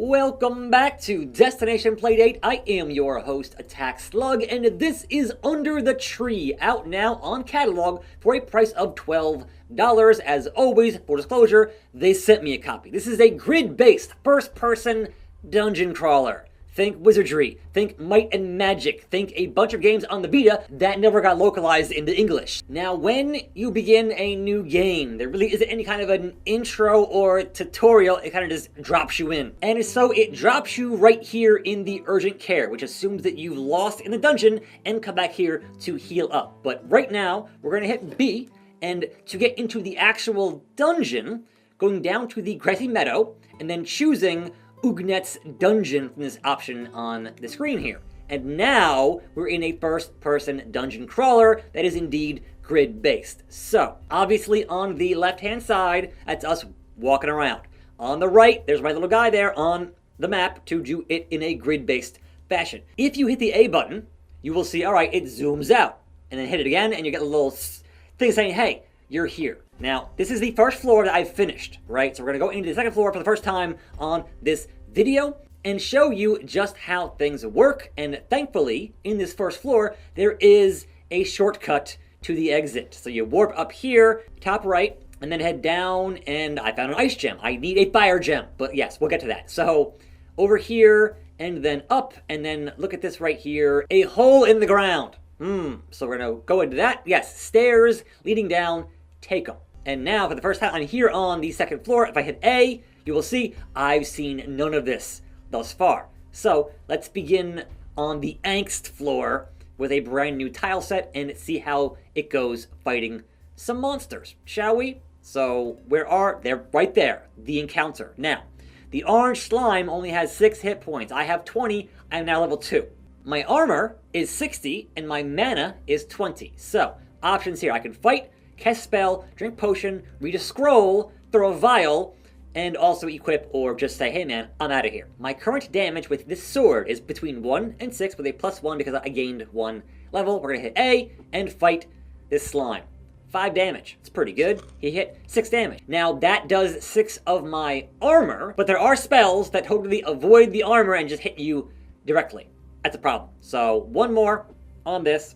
Welcome back to Destination Playdate. I am your host, Attack Slug, and this is Under the Tree, out now on catalog for a price of $12. As always, for disclosure, they sent me a copy. This is a grid-based, first-person dungeon crawler. Think wizardry, think might and magic, think a bunch of games on the Vita that never got localized into English. Now, when you begin a new game, there really isn't any kind of an intro or tutorial, it kind of just drops you in. And so it drops you right here in the urgent care, which assumes that you've lost in the dungeon and come back here to heal up. But right now, we're gonna hit B, and to get into the actual dungeon, going down to the grassy meadow, and then choosing Ugnet's Dungeon from this option on the screen here. And now we're in a first-person dungeon crawler that is indeed grid-based. So, obviously on the left-hand side, that's us walking around. On the right, there's my little guy there on the map to do it in a grid-based fashion. If you hit the A button, you will see, all right, it zooms out. And then hit it again, and you get a little thing saying, hey, you're here. Now, this is the first floor that I've finished, right? So we're gonna go into the second floor for the first time on this video and show you just how things work. And thankfully, in this first floor, there is a shortcut to the exit. So you warp up here, top right, and then head down, and I found an ice gem. I need a fire gem, but yes, we'll get to that. So over here, and then up, and then look at this right here, a hole in the ground. So we're gonna go into that. Yes, stairs leading down, take them. And now, for the first time, I'm here on the second floor. If I hit A, you will see I've seen none of this thus far. So let's begin on the angst floor with a brand new tile set and see how it goes fighting some monsters, shall we? So they're right there, the encounter. Now, the orange slime only has 6 hit points. I have 20, I'm now level 2. My armor is 60 and my mana is 20. So, options here, I can fight, cast spell, drink potion, read a scroll, throw a vial, and also equip or just say, hey man, I'm out of here. My current damage with this sword is between 1 and 6 with a +1 because I gained 1 level. We're gonna hit A and fight this slime. 5 damage, it's pretty good. He hit 6 damage. Now that does 6 of my armor, but there are spells that totally avoid the armor and just hit you directly. That's a problem. So 1 more on this.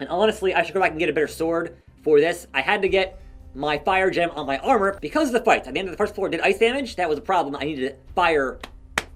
And honestly, I should go back and get a better sword for this. I had to get my fire gem on my armor because of the fight. At the end of the first floor did ice damage. That was a problem. I needed fire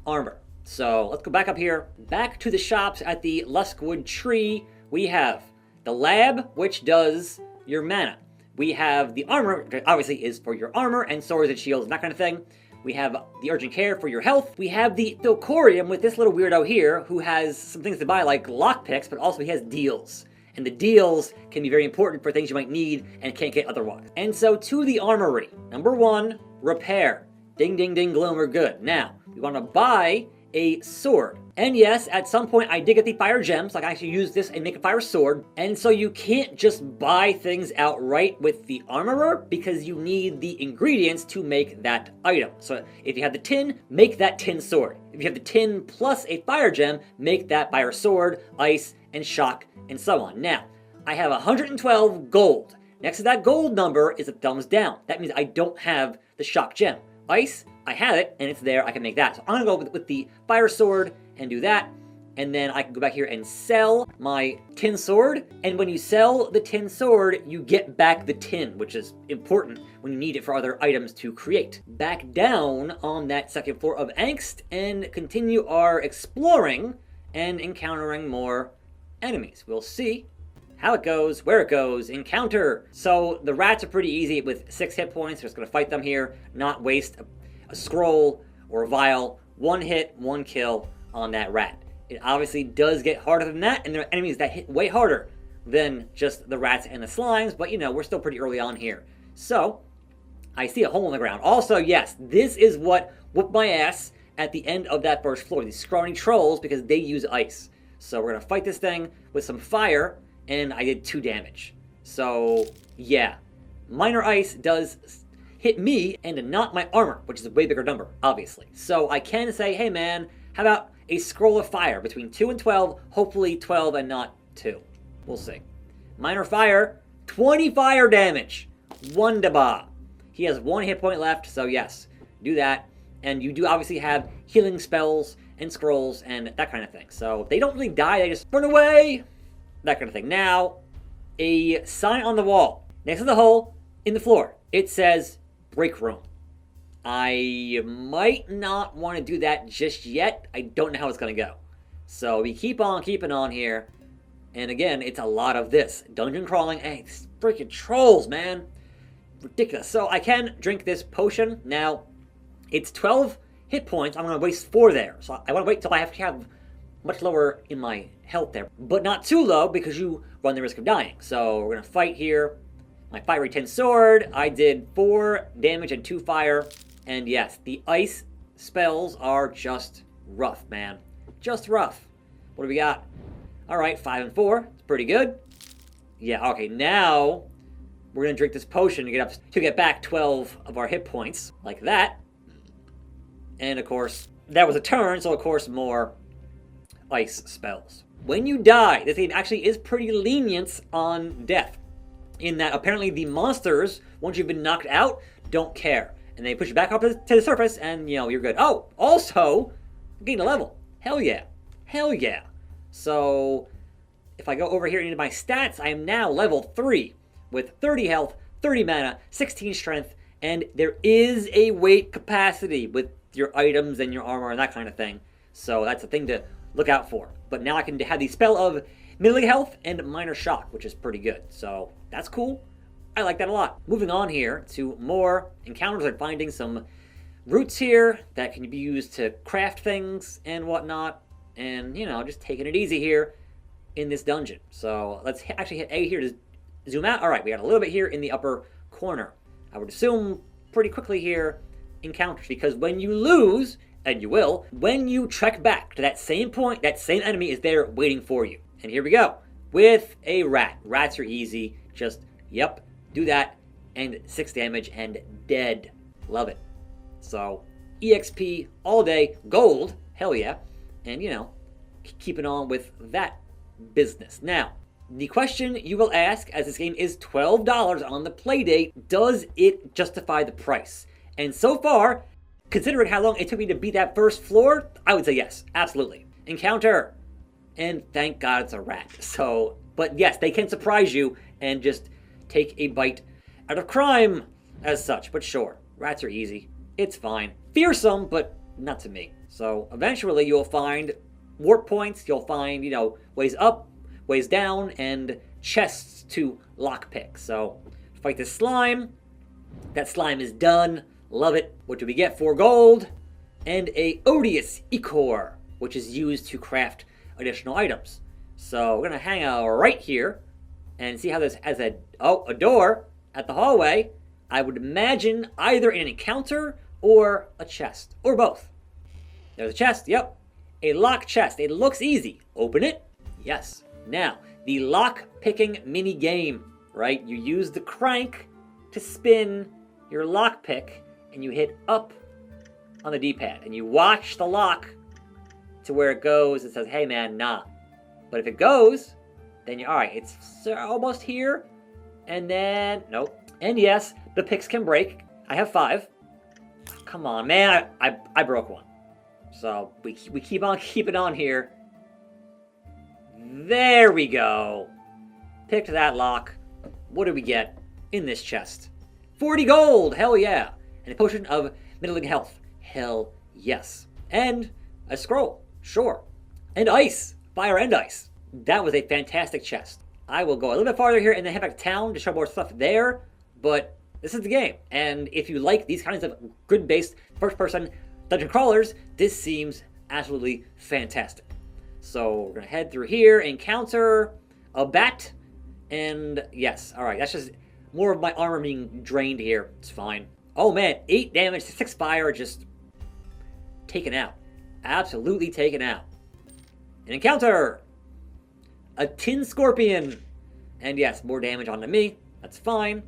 armor. So let's go back up here. Back to the shops at the Luskwood Tree. We have the lab, which does your mana. We have the armor, which obviously is for your armor and swords and shields and that kind of thing. We have the urgent care for your health. We have the Philcorium with this little weirdo here who has some things to buy like lockpicks, but also he has deals. And the deals can be very important for things you might need and can't get otherwise. And so to the armory. Number 1, repair. Ding, ding, ding, gloom, we're good. Now, we want to buy a sword. And yes, at some point I did get the fire gems, like I actually use this and make a fire sword. And so you can't just buy things outright with the armorer because you need the ingredients to make that item. So if you have the tin, make that tin sword. If you have the tin plus a fire gem, make that fire sword, ice, and shock, and so on. Now, I have 112 gold. Next to that gold number is a thumbs down. That means I don't have the shock gem. Ice, I have it, and it's there, I can make that. So I'm gonna go with the fire sword and do that. And then I can go back here and sell my tin sword. And when you sell the tin sword, you get back the tin, which is important when you need it for other items to create. Back down on that second floor of Angst and continue our exploring and encountering more enemies. We'll see how it goes, where it goes, encounter. So the rats are pretty easy with 6 hit points. We're just gonna fight them here, not waste a scroll or a vial. 1 hit, 1 kill on that rat. It obviously does get harder than that, and there are enemies that hit way harder than just the rats and the slimes, but you know, we're still pretty early on here. So, I see a hole in the ground. Also, yes, this is what whooped my ass at the end of that first floor. These scrawny trolls, because they use ice. So we're gonna fight this thing with some fire, and I did 2 damage. So, yeah. Minor ice does hit me and not my armor, which is a way bigger number, obviously. So I can say, hey man, how about a scroll of fire between 2 and 12, hopefully 12 and not 2. We'll see. Minor fire, 20 fire damage. Wonderbar. He has 1 hit point left, so yes, do that. And you do obviously have healing spells and scrolls and that kind of thing. So they don't really die, they just run away, that kind of thing. Now, a sign on the wall next to the hole in the floor. It says break room. I might not want to do that just yet. I don't know how it's going to go. So we keep on keeping on here. And again, it's a lot of this. Dungeon crawling. Hey, these freaking trolls, man. Ridiculous. So I can drink this potion. Now, it's 12 hit points. I'm going to waste 4 there. So I want to wait till I have much lower in my health there. But not too low because you run the risk of dying. So we're going to fight here. My fiery 10 sword. I did 4 damage and 2 fire. And yes, the ice spells are just rough, man. Just rough. What do we got? All right, 5 and 4. It's pretty good. Yeah, okay, now we're going to drink this potion to get back 12 of our hit points, like that. And, of course, that was a turn, so, of course, more ice spells. When you die, this game actually is pretty lenient on death, in that apparently the monsters, once you've been knocked out, don't care. And they push you back up to the surface, and, you know, you're good. Oh, also, gain a level. Hell yeah. Hell yeah. So, if I go over here into my stats, I am now level 3 with 30 health, 30 mana, 16 strength, and there is a weight capacity with your items and your armor and that kind of thing. So that's a thing to look out for. But now I can have the spell of middling health and minor shock, which is pretty good. So that's cool. I like that a lot. Moving on here to more encounters and finding some roots here that can be used to craft things and whatnot. And, you know, just taking it easy here in this dungeon. So let's actually hit A here to zoom out. All right, we got a little bit here in the upper corner. I would assume pretty quickly here encounters, because when you lose, and you will, when you trek back to that same point, that same enemy is there waiting for you. And here we go with a rat. Rats are easy. Just, yep, do that, and 6 damage and dead. Love it. So, EXP all day, gold, hell yeah. And, you know, keeping on with that business. Now, the question you will ask, as this game is $12 on the playdate, does it justify the price? And so far, considering how long it took me to beat that first floor, I would say yes, absolutely. Encounter. And thank God it's a rat. So, but yes, they can surprise you and just take a bite out of crime as such. But sure, rats are easy. It's fine. Fearsome, but not to me. So eventually you'll find warp points. You'll find, you know, ways up, ways down, and chests to lockpick. So fight this slime. That slime is done. Love it. What do we get? 4 gold and a odious ichor, which is used to craft additional items. So we're gonna hang out right here and see how this has a door at the hallway. I would imagine either an encounter or a chest, or both. There's a chest, yep. A lock chest. It looks easy. Open it. Yes. Now, the lock picking mini game, right? You use the crank to spin your lock pick, and you hit up on the D-pad, and you watch the lock to where it goes and says, hey man, nah. But if it goes, then you're, all right, it's almost here, and then, nope. And yes, the picks can break. I have 5. Come on, man, I broke one. So we keep on keeping on here. There we go. Picked that lock. What do we get in this chest? 40 gold, hell yeah. And a potion of middling health, hell yes. And a scroll, sure. And ice, fire and ice. That was a fantastic chest. I will go a little bit farther here and then head back to town to show more stuff there, but this is the game. And if you like these kinds of grid-based first-person dungeon crawlers, this seems absolutely fantastic. So we're gonna head through here, encounter a bat, and yes, all right, that's just more of my armor being drained here. It's fine. Oh man, 8 damage, 6 fire, just taken out. Absolutely taken out. An encounter! A tin scorpion! And yes, more damage onto me. That's fine.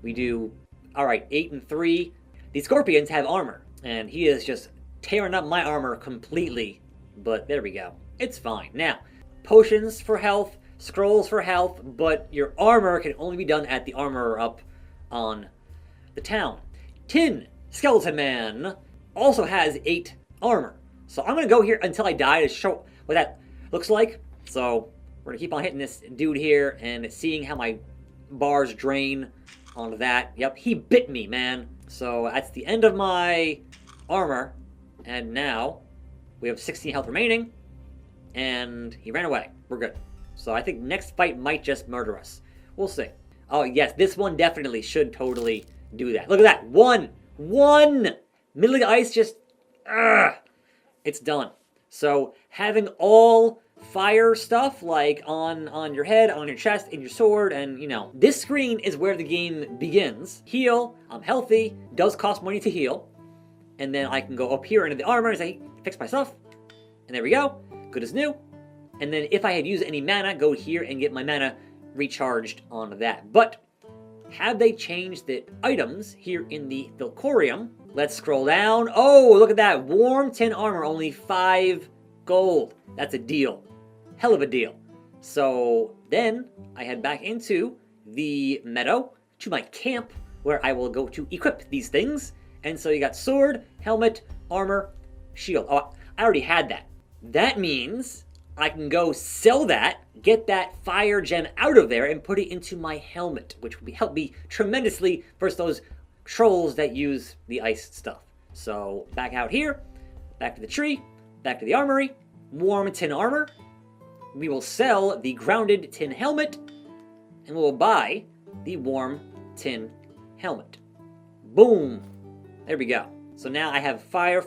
We do, all right, 8 and 3. These scorpions have armor, and he is just tearing up my armor completely. But there we go. It's fine. Now, potions for health, scrolls for health, but your armor can only be done at the armor up on the town. Tin Skeleton Man. also has 8 armor. So I'm going to go here until I die to show what that looks like. So we're going to keep on hitting this dude here and seeing how my bars drain onto that. Yep, he bit me, man. So that's the end of my armor. And now we have 16 health remaining. And he ran away. We're good. So I think next fight might just murder us. We'll see. Oh, yes, this one definitely should totally do that. Look at that. One. Middle of the ice just... it's done. So having all fire stuff like on your head, on your chest, in your sword, and you know, this screen is where the game begins. Heal, I'm healthy, does cost money to heal, and then I can go up here into the armor and say, fix myself, and there we go, good as new. And then if I had used any mana, go here and get my mana recharged onto that. But have they changed the items here in the Vilcorium? Let's scroll down. Oh, look at that. Warm tin armor, only 5 gold. That's a deal. Hell of a deal. So then I head back into the meadow to my camp where I will go to equip these things. And so you got sword, helmet, armor, shield. Oh, I already had that. That means I can go sell that, get that fire gem out of there, and put it into my helmet, which will help me tremendously versus those trolls that use the ice stuff. So back out here, back to the tree, back to the armory, warm tin armor. We will sell the grounded tin helmet, and we'll buy the warm tin helmet. Boom! There we go. So now I have fire.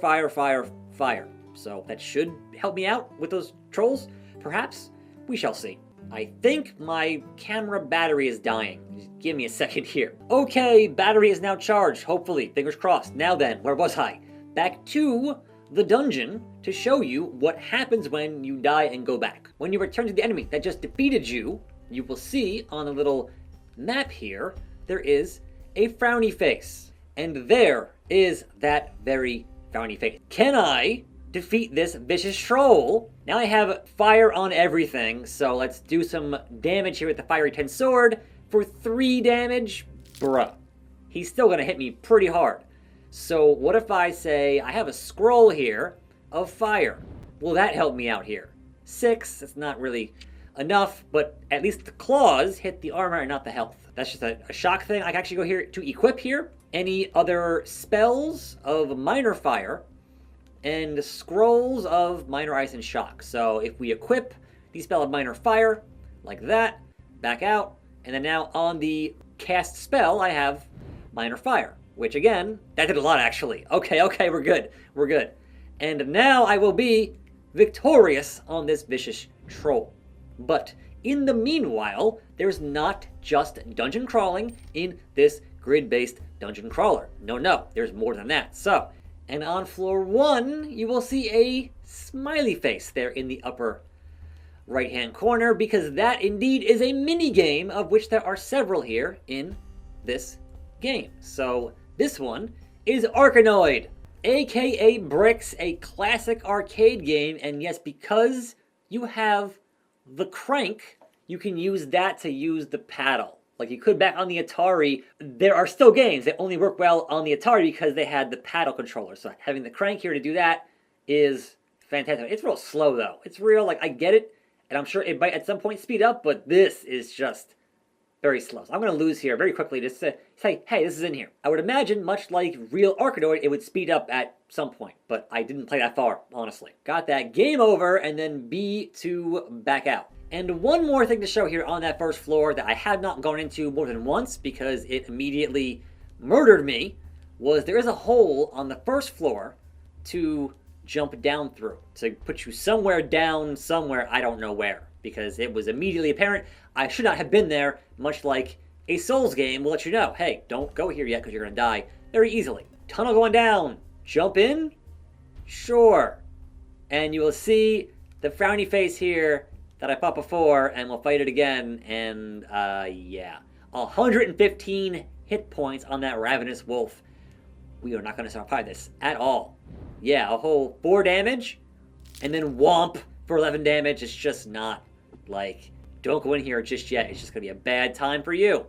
So that should help me out with those trolls, perhaps? We shall see. I think my camera battery is dying. Just give me a second here. Okay, battery is now charged, hopefully. Fingers crossed. Now then, where was I? Back to the dungeon to show you what happens when you die and go back. When you return to the enemy that just defeated you, you will see on the little map here, there is a frowny face. And there is that very frowny face. Can I defeat this vicious troll? Now I have fire on everything, so let's do some damage here with the Fiery Tin Sword. For 3 damage, bruh, he's still gonna hit me pretty hard. So what if I say, I have a scroll here of fire. Will that help me out here? 6, that's not really enough, but at least the claws hit the armor and not the health. That's just a shock thing. I can actually go here to equip here. Any other spells of minor fire and scrolls of minor ice and shock. So if we equip the spell of minor fire, like that, back out, and then now on the cast spell, I have minor fire, which again, that did a lot actually. Okay, we're good. And now I will be victorious on this vicious troll. But in the meanwhile, there's not just dungeon crawling in this grid-based dungeon crawler. No, there's more than that. So, and on floor 1, you will see a smiley face there in the upper right-hand corner, because that indeed is a mini game, of which there are several here in this game. So this one is Arkanoid, aka Bricks, a classic arcade game, and yes, because you have the crank, you can use that to use the paddle. Like you could back on the Atari. There are still games that only work well on the Atari because they had the paddle controller. So having the crank here to do that is fantastic. It's real slow though. It's real, like I get it, and I'm sure it might at some point speed up, but this is just very slow. So I'm going to lose here very quickly just to say, hey, this is in here. I would imagine, much like real Arkanoid, it would speed up at some point, but I didn't play that far, honestly. Got that game over, and then B to back out. And one more thing to show here on that first floor that I have not gone into more than once because it immediately murdered me, was there is a hole on the first floor to jump down through, to put you somewhere down, somewhere, I don't know where, because it was immediately apparent I should not have been there, much like a Souls game will let you know, hey, don't go here yet because you're going to die very easily. Tunnel going down, jump in? Sure. And you will see the frowny face here that I fought before, and we'll fight it again, and yeah. 115 hit points on that Ravenous Wolf. We are not going to survive this at all. Yeah, a whole 4 damage, and then whomp for 11 damage. It's just not, like, don't go in here just yet. It's just going to be a bad time for you.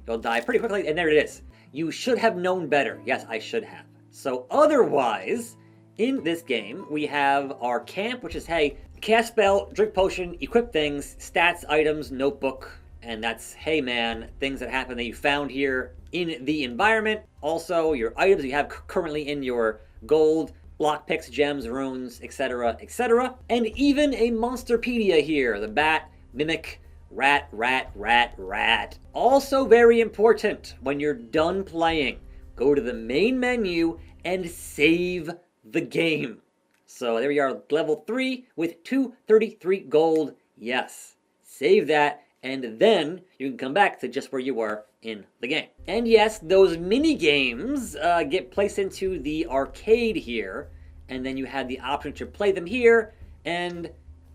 You'll die pretty quickly, and there it is. You should have known better. Yes, I should have. So otherwise, in this game, we have our camp, which is, hey, cast spell, drink potion, equip things, stats, items, notebook, and that's, hey man, things that happen that you found here in the environment. Also, your items you have currently in your gold, lockpicks, gems, runes, etc., etc. And even a Monsterpedia here, the bat, mimic, rat, rat, rat, rat. Also very important, when you're done playing, go to the main menu and save the game. So there we are, level 3 with 233 gold. Yes, save that, and then you can come back to just where you were in the game. And yes, those mini games get placed into the arcade here, and then you have the option to play them here, and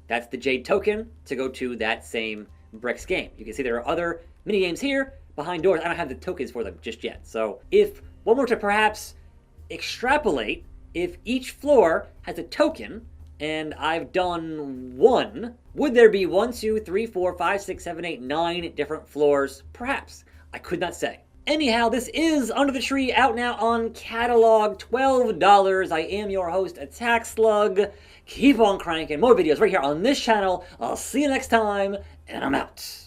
that's the Jade token to go to that same Bricks game. You can see there are other mini games here behind doors. I don't have the tokens for them just yet. So if one were to perhaps extrapolate, if each floor has a token, and I've done one, would there be 1, 2, 3, 4, 5, 6, 7, 8, 9 different floors? Perhaps. I could not say. Anyhow, this is Under the Tree, out now on catalog, $12. I am your host, Attack Slug. Keep on cranking. More videos right here on this channel. I'll see you next time, and I'm out.